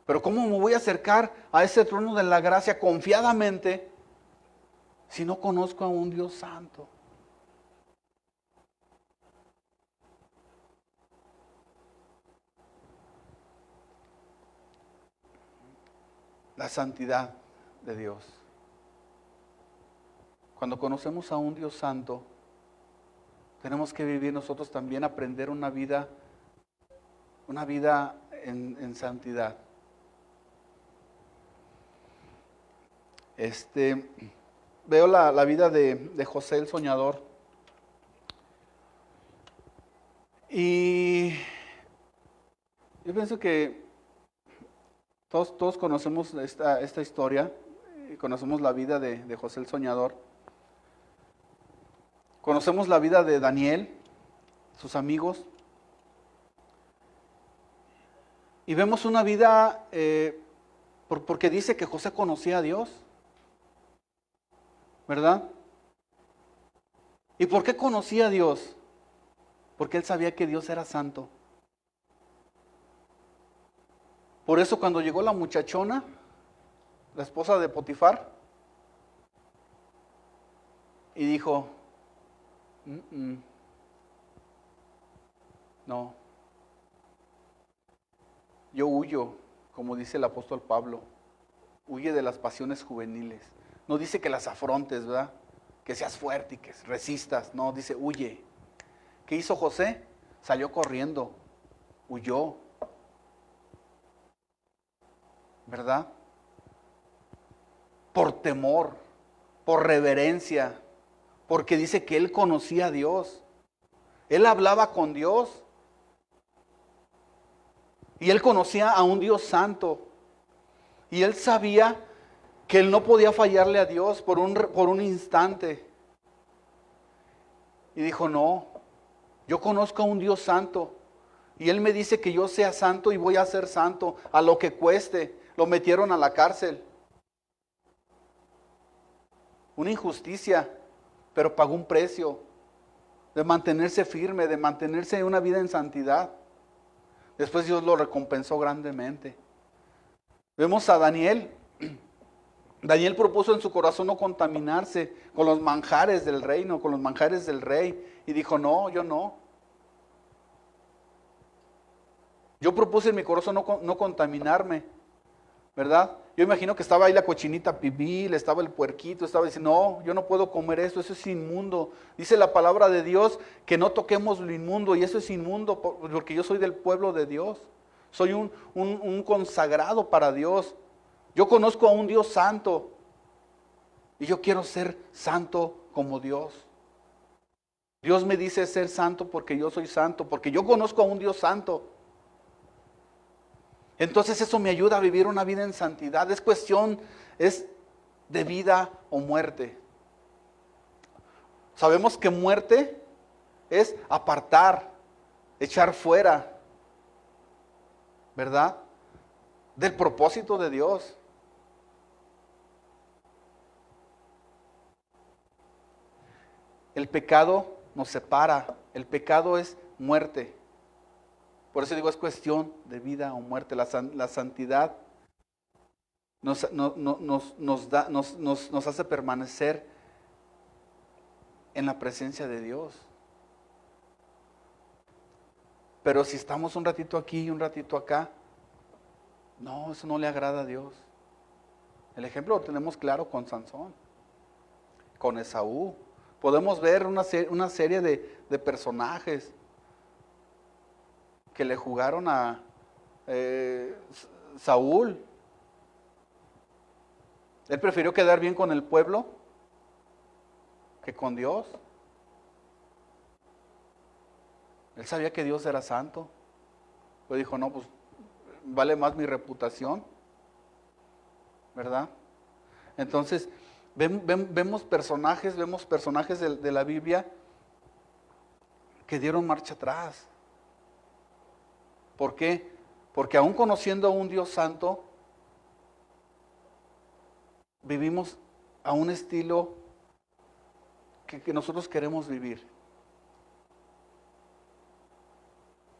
Pero ¿cómo me voy a acercar a ese trono de la gracia confiadamente si no conozco a un Dios santo? la santidad de Dios. Cuando conocemos a un Dios santo, tenemos que vivir nosotros también, aprender una vida en santidad. Veo la vida de José el soñador. Y yo pienso que todos conocemos esta historia, conocemos la vida de José el soñador. Conocemos la vida de Daniel, sus amigos. Y vemos una vida, porque dice que José conocía a Dios, ¿verdad? ¿Y por qué conocía a Dios? Porque él sabía que Dios era santo. Por eso cuando llegó la muchachona, la esposa de Potifar, y dijo, no, yo huyo, como dice el apóstol Pablo, huye de las pasiones juveniles. No dice que las afrontes, ¿verdad? Que seas fuerte y que resistas. No, dice huye. ¿Qué hizo José? Salió corriendo, huyó, ¿verdad? Por temor, por reverencia, porque dice que él conocía a Dios. Él hablaba con Dios. Y él conocía a un Dios santo. Y él sabía que él no podía fallarle a Dios por un instante. Y dijo, no, yo conozco a un Dios santo. Y él me dice que yo sea santo y voy a ser santo a lo que cueste. Lo metieron a la cárcel. Una injusticia, pero pagó un precio de mantenerse firme, de mantenerse en una vida en santidad. Después Dios lo recompensó grandemente. Vemos a Daniel. Daniel propuso en su corazón no contaminarse con los manjares del reino, con los manjares del rey. Y dijo, no, yo no. Yo propuse en mi corazón no contaminarme, ¿verdad? Yo imagino que estaba ahí la cochinita pibil, estaba el puerquito, estaba diciendo, no, yo no puedo comer eso es inmundo. Dice la palabra de Dios que no toquemos lo inmundo y eso es inmundo porque yo soy del pueblo de Dios. Soy un consagrado para Dios. Yo conozco a un Dios santo y yo quiero ser santo como Dios. Dios me dice ser santo porque yo soy santo, porque yo conozco a un Dios santo. Entonces eso me ayuda a vivir una vida en santidad. Es de vida o muerte. Sabemos que muerte es apartar, echar fuera, ¿verdad? Del propósito de Dios. El pecado nos separa, el pecado es muerte. Por eso digo, es cuestión de vida o muerte. La santidad nos hace permanecer en la presencia de Dios. Pero si estamos un ratito aquí y un ratito acá, no, eso no le agrada a Dios. El ejemplo lo tenemos claro con Sansón, con Esaú. Podemos ver una serie de personajes que le jugaron a Saúl. Él prefirió quedar bien con el pueblo que con Dios. Él sabía que Dios era santo. Pero dijo, no, pues vale más mi reputación, ¿verdad? Entonces, vemos personajes de la Biblia que dieron marcha atrás. ¿Por qué? Porque aún conociendo a un Dios santo, vivimos a un estilo que nosotros queremos vivir.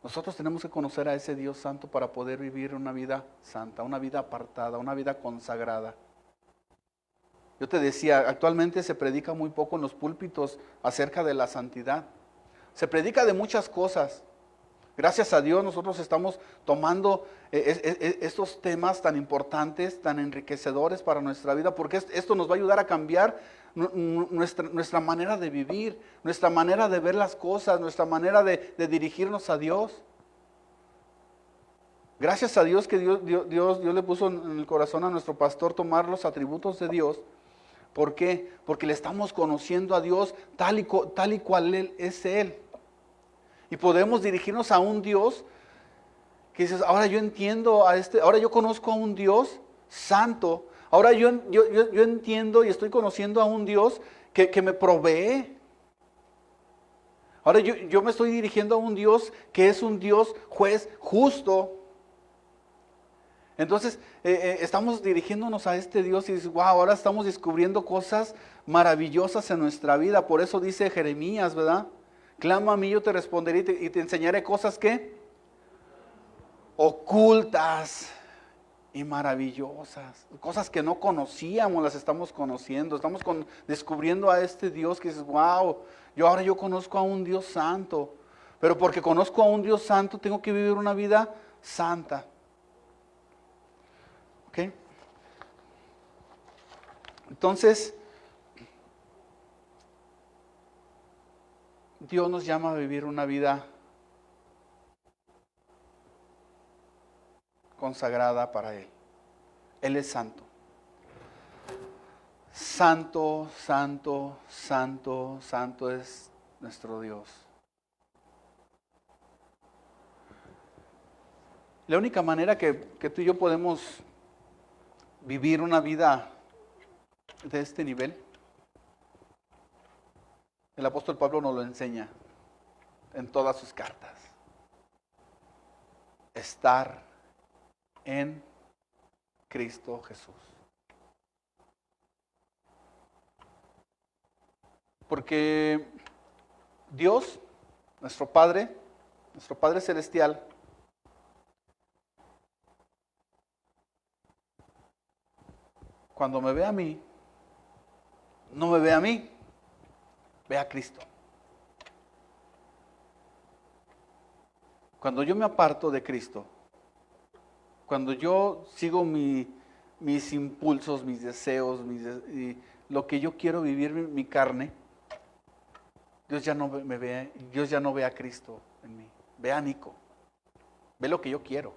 Nosotros tenemos que conocer a ese Dios santo para poder vivir una vida santa, una vida apartada, una vida consagrada. Yo te decía, actualmente se predica muy poco en los púlpitos acerca de la santidad. Se predica de muchas cosas, Gracias a Dios nosotros estamos tomando estos temas tan importantes, tan enriquecedores para nuestra vida, porque esto nos va a ayudar a cambiar nuestra manera de vivir, nuestra manera de ver las cosas, nuestra manera de dirigirnos a Dios. Gracias a Dios que Dios le puso en el corazón a nuestro pastor tomar los atributos de Dios. ¿Por qué? Porque le estamos conociendo a Dios tal y cual es Él. Y podemos dirigirnos a un Dios que dices, ahora yo entiendo ahora yo conozco a un Dios santo. Ahora yo entiendo y estoy conociendo a un Dios que me provee. Ahora yo me estoy dirigiendo a un Dios que es un Dios juez justo. Entonces estamos dirigiéndonos a este Dios y dices, wow, ahora estamos descubriendo cosas maravillosas en nuestra vida. Por eso dice Jeremías, ¿verdad? Clama a mí, yo te responderé y te enseñaré cosas que ocultas y maravillosas. Cosas que no conocíamos, las estamos conociendo. Estamos descubriendo a este Dios que dices, wow, ahora yo conozco a un Dios santo. Pero porque conozco a un Dios santo, tengo que vivir una vida santa. ¿Ok? Entonces, Dios nos llama a vivir una vida consagrada para Él. Él es santo. Santo, santo, santo, santo es nuestro Dios. La única manera que tú y yo podemos vivir una vida de este nivel, el apóstol Pablo nos lo enseña en todas sus cartas. Estar en Cristo Jesús. Porque Dios, nuestro Padre Celestial, cuando me ve a mí, no me ve a mí, ve a Cristo. Cuando yo me aparto de Cristo, cuando yo sigo mis impulsos, mis deseos, y lo que yo quiero vivir mi carne, Dios ya no me ve, Dios ya no ve a Cristo en mí, ve a Nico, ve lo que yo quiero.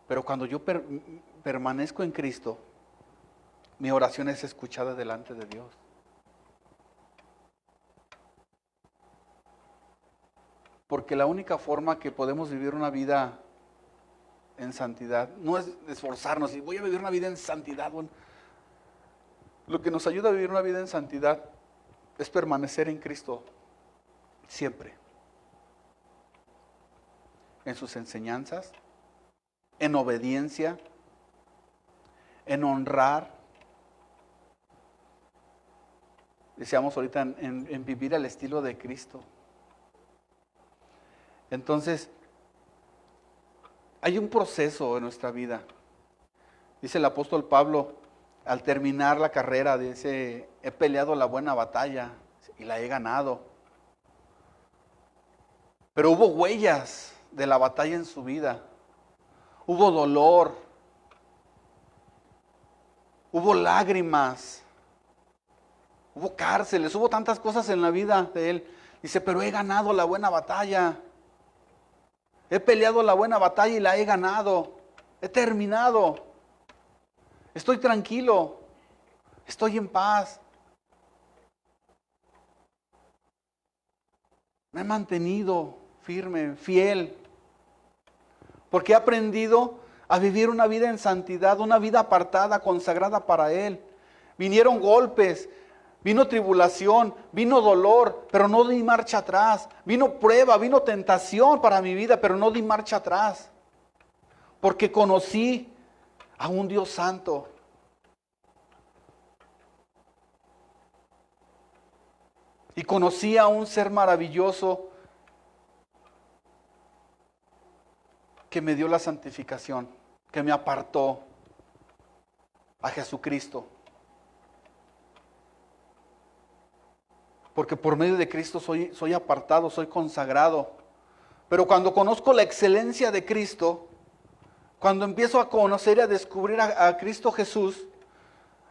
Pero cuando yo permanezco en Cristo, mi oración es escuchada delante de Dios. Porque la única forma que podemos vivir una vida en santidad no es esforzarnos y voy a vivir una vida en santidad. Bueno, lo que nos ayuda a vivir una vida en santidad es permanecer en Cristo siempre. En sus enseñanzas, en obediencia, en honrar. Decíamos ahorita en vivir al estilo de Cristo. Entonces, hay un proceso en nuestra vida. Dice el apóstol Pablo, al terminar la carrera, dice, he peleado la buena batalla y la he ganado. Pero hubo huellas de la batalla en su vida. Hubo dolor. Hubo lágrimas. Hubo cárceles. Hubo tantas cosas en la vida de él. Dice, pero he ganado la buena batalla. He peleado la buena batalla y la he ganado. He terminado. Estoy tranquilo. Estoy en paz. Me he mantenido firme, fiel. Porque he aprendido a vivir una vida en santidad, una vida apartada, consagrada para Él. Vinieron golpes, vino tribulación, vino dolor, pero no di marcha atrás. Vino prueba, vino tentación para mi vida, pero no di marcha atrás. Porque conocí a un Dios santo. Y conocí a un ser maravilloso que me dio la santificación, que me apartó a Jesucristo. porque por medio de Cristo soy apartado, soy consagrado. Pero cuando conozco la excelencia de Cristo, cuando empiezo a conocer y a descubrir a Cristo Jesús,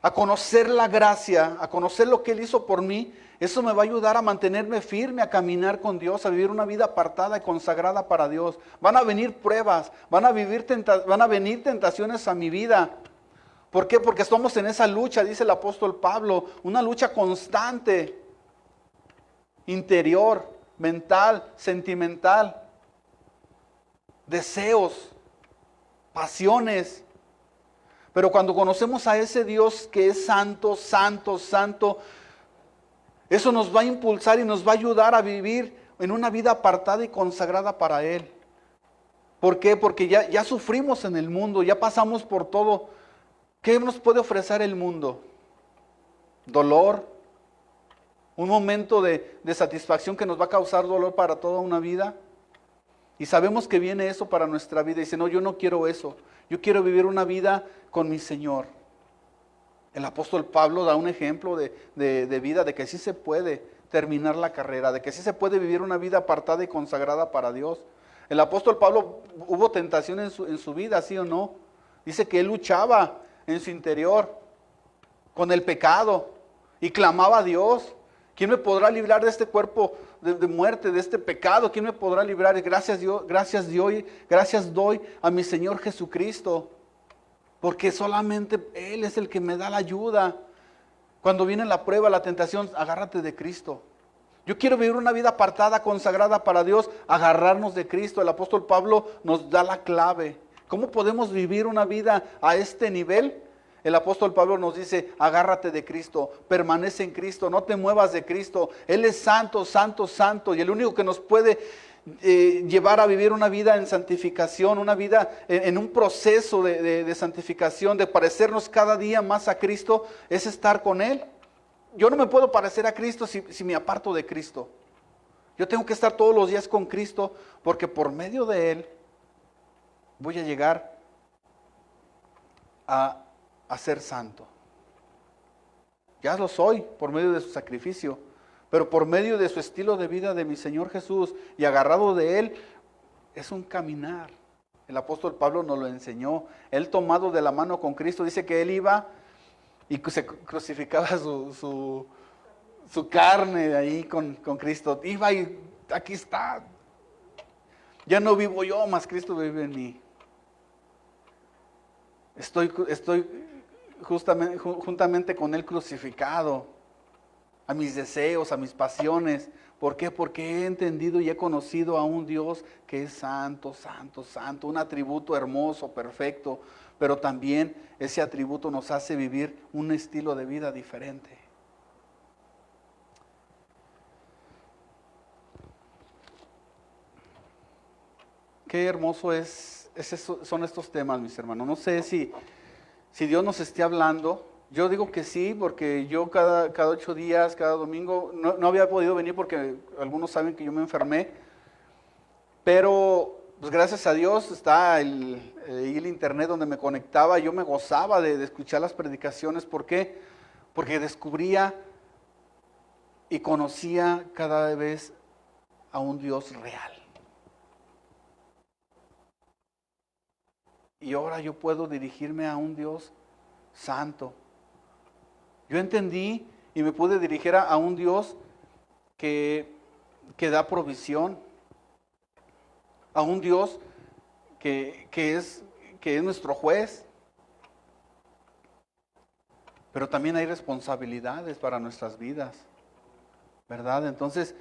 a conocer la gracia, a conocer lo que Él hizo por mí, eso me va a ayudar a mantenerme firme, a caminar con Dios, a vivir una vida apartada y consagrada para Dios. Van a venir pruebas, van a venir tentaciones a mi vida. ¿Por qué? Porque estamos en esa lucha, dice el apóstol Pablo, una lucha constante, interior, mental, sentimental, deseos, pasiones. Pero cuando conocemos a ese Dios que es santo, santo, santo, eso nos va a impulsar y nos va a ayudar a vivir en una vida apartada y consagrada para Él. ¿Por qué? Porque ya sufrimos en el mundo, ya pasamos por todo. ¿Qué nos puede ofrecer el mundo? Dolor, un momento de satisfacción que nos va a causar dolor para toda una vida. Y sabemos que viene eso para nuestra vida. Y dice, no, yo no quiero eso. Yo quiero vivir una vida con mi Señor. El apóstol Pablo da un ejemplo de vida, de que sí se puede terminar la carrera, de que sí se puede vivir una vida apartada y consagrada para Dios. El apóstol Pablo, hubo tentación en su vida, ¿sí o no? Dice que él luchaba en su interior con el pecado y clamaba a Dios. ¿Quién me podrá librar de este cuerpo de muerte, de este pecado? ¿Quién me podrá librar? Gracias doy a mi Señor Jesucristo, porque solamente Él es el que me da la ayuda. Cuando viene la prueba, la tentación, agárrate de Cristo. Yo quiero vivir una vida apartada, consagrada para Dios, agarrarnos de Cristo. El apóstol Pablo nos da la clave. ¿Cómo podemos vivir una vida a este nivel? El apóstol Pablo nos dice, agárrate de Cristo, permanece en Cristo, no te muevas de Cristo. Él es santo, santo, santo, y el único que nos puede llevar a vivir una vida en santificación, una vida en un proceso de santificación, de parecernos cada día más a Cristo, es estar con Él. Yo no me puedo parecer a Cristo si me aparto de Cristo. Yo tengo que estar todos los días con Cristo, porque por medio de Él voy a llegar a ser santo. Ya lo soy por medio de su sacrificio, pero por medio de su estilo de vida de mi Señor Jesús y agarrado de Él, es un caminar. El apóstol Pablo nos lo enseñó. Él, tomado de la mano con Cristo, dice que él iba y se crucificaba su carne ahí con Cristo. Iba y aquí está. Ya no vivo yo, mas Cristo vive en mí. Estoy juntamente con Él crucificado, a mis deseos, a mis pasiones. ¿Por qué? Porque he entendido y he conocido a un Dios que es santo, santo, santo, un atributo hermoso, perfecto, pero también ese atributo nos hace vivir un estilo de vida diferente. Qué hermoso son estos temas, mis hermanos. No sé si Dios nos esté hablando. Yo digo que sí, porque yo cada 8 días, cada domingo, no había podido venir porque algunos saben que yo me enfermé. Pero, pues gracias a Dios, está el internet donde me conectaba. Yo me gozaba de escuchar las predicaciones. ¿Por qué? Porque descubría y conocía cada vez a un Dios real. Y ahora yo puedo dirigirme a un Dios santo. Yo entendí y me pude dirigir a un Dios que da provisión, a un Dios que es nuestro juez. Pero también hay responsabilidades para nuestras vidas, ¿verdad? Entonces,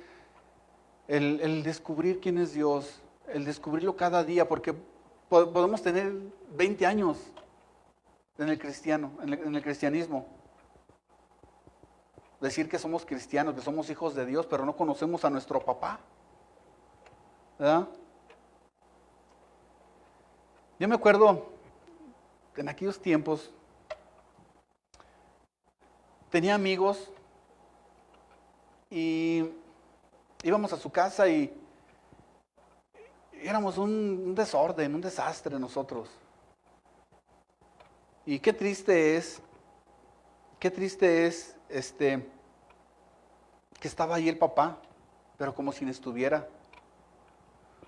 el descubrir quién es Dios, el descubrirlo cada día, porque podemos tener 20 años en el cristianismo. Decir que somos cristianos, que somos hijos de Dios, pero no conocemos a nuestro papá, ¿verdad? Yo me acuerdo, en aquellos tiempos, tenía amigos y íbamos a su casa y éramos un desorden, un desastre nosotros. Y qué triste es que estaba ahí el papá, pero como si no estuviera.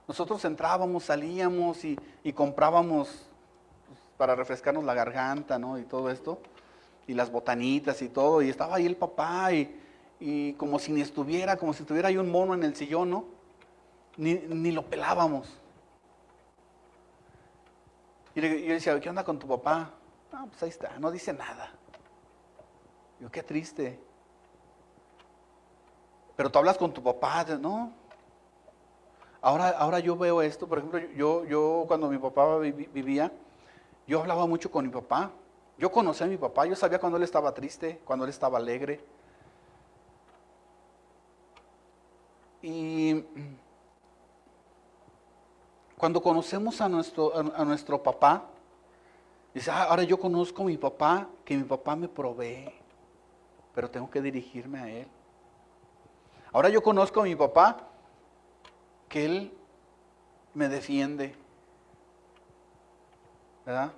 Nosotros entrábamos, salíamos y comprábamos pues, para refrescarnos la garganta, ¿no? Y todo esto, y las botanitas y todo, y estaba ahí el papá y como si ni estuviera, como si estuviera ahí un mono en el sillón, ¿no? Ni lo pelábamos. Y yo decía, ¿qué onda con tu papá? Ah, pues ahí está, no dice nada. Yo, qué triste. Pero tú hablas con tu papá, ¿no? Ahora yo veo esto, por ejemplo, yo cuando mi papá vivía, yo hablaba mucho con mi papá. Yo conocía a mi papá, yo sabía cuando él estaba triste, cuando él estaba alegre. Y cuando conocemos a nuestro papá, dice, ahora yo conozco a mi papá, que mi papá me provee, pero tengo que dirigirme a él. Ahora yo conozco a mi papá, que él me defiende, ¿verdad?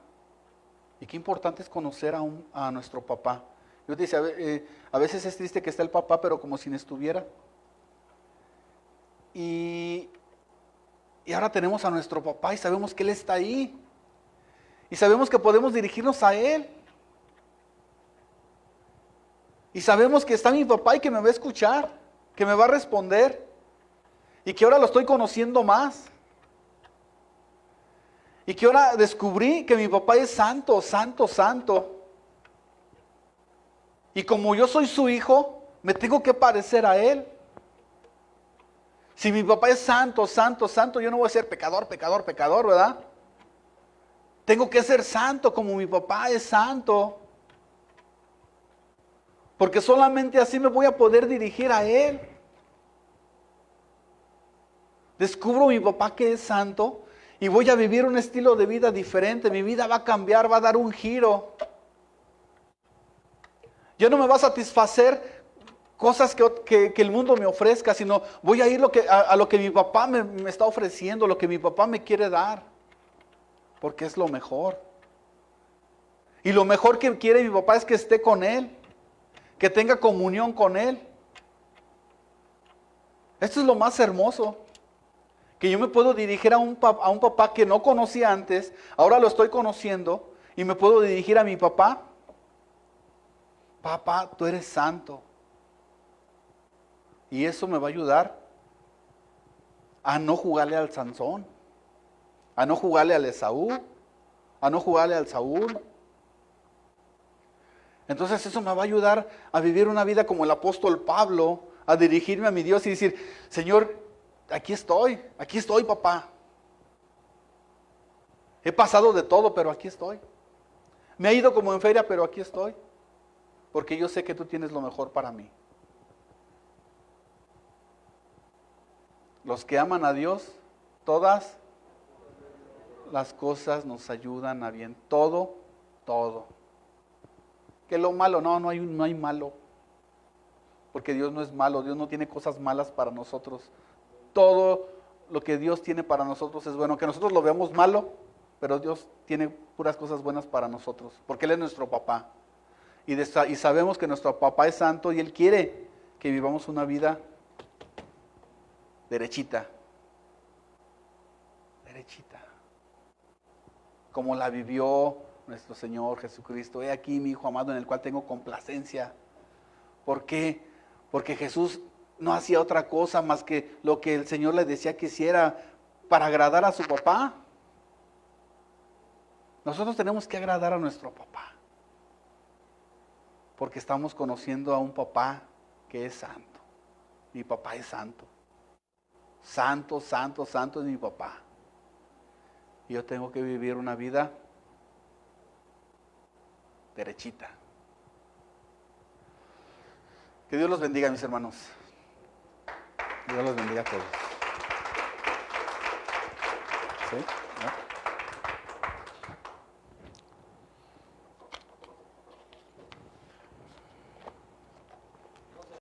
Y qué importante es conocer a nuestro papá. Yo te decía, a veces es triste que esté el papá, pero como si no estuviera. Y ahora tenemos a nuestro papá y sabemos que él está ahí. Y sabemos que podemos dirigirnos a él. Y sabemos que está mi papá y que me va a escuchar, que me va a responder. Y que ahora lo estoy conociendo más. Y que ahora descubrí que mi papá es santo, santo, santo. Y como yo soy su hijo, me tengo que parecer a él. Si mi papá es santo, santo, santo, yo no voy a ser pecador, pecador, pecador, ¿verdad? Tengo que ser santo como mi papá es santo. Porque solamente así me voy a poder dirigir a él. Descubro a mi papá que es santo y voy a vivir un estilo de vida diferente. Mi vida va a cambiar, va a dar un giro. Ya no me va a satisfacer cosas que el mundo me ofrezca, sino voy a ir a lo que mi papá me está ofreciendo, lo que mi papá me quiere dar, porque es lo mejor. Y lo mejor que quiere mi papá es que esté con él, que tenga comunión con él. Esto es lo más hermoso, que yo me puedo dirigir a un papá que no conocía antes, ahora lo estoy conociendo, y me puedo dirigir a mi papá. Papá, tú eres santo. Y eso me va a ayudar a no jugarle al Sansón, a no jugarle al Esaú, a no jugarle al Saúl. Entonces eso me va a ayudar a vivir una vida como el apóstol Pablo, a dirigirme a mi Dios y decir, Señor, aquí estoy papá. He pasado de todo, pero aquí estoy. Me he ido como en feria, pero aquí estoy. Porque yo sé que tú tienes lo mejor para mí. Los que aman a Dios, todas las cosas nos ayudan a bien. Todo. Que lo malo, no hay malo. Porque Dios no es malo, Dios no tiene cosas malas para nosotros. Todo lo que Dios tiene para nosotros es bueno. Que nosotros lo veamos malo, pero Dios tiene puras cosas buenas para nosotros. Porque Él es nuestro papá. Y sabemos que nuestro papá es santo y Él quiere que vivamos una vida derechita. Como la vivió nuestro Señor Jesucristo. He aquí mi Hijo amado en el cual tengo complacencia. ¿Por qué? Porque Jesús no hacía otra cosa más que lo que el Señor le decía que hiciera para agradar a su papá. Nosotros tenemos que agradar a nuestro papá. Porque estamos conociendo a un papá que es santo. Mi papá es santo. Santo, santo, santo es mi papá. Y yo tengo que vivir una vida derechita. Que Dios los bendiga, mis hermanos. Dios los bendiga a todos. ¿Sí?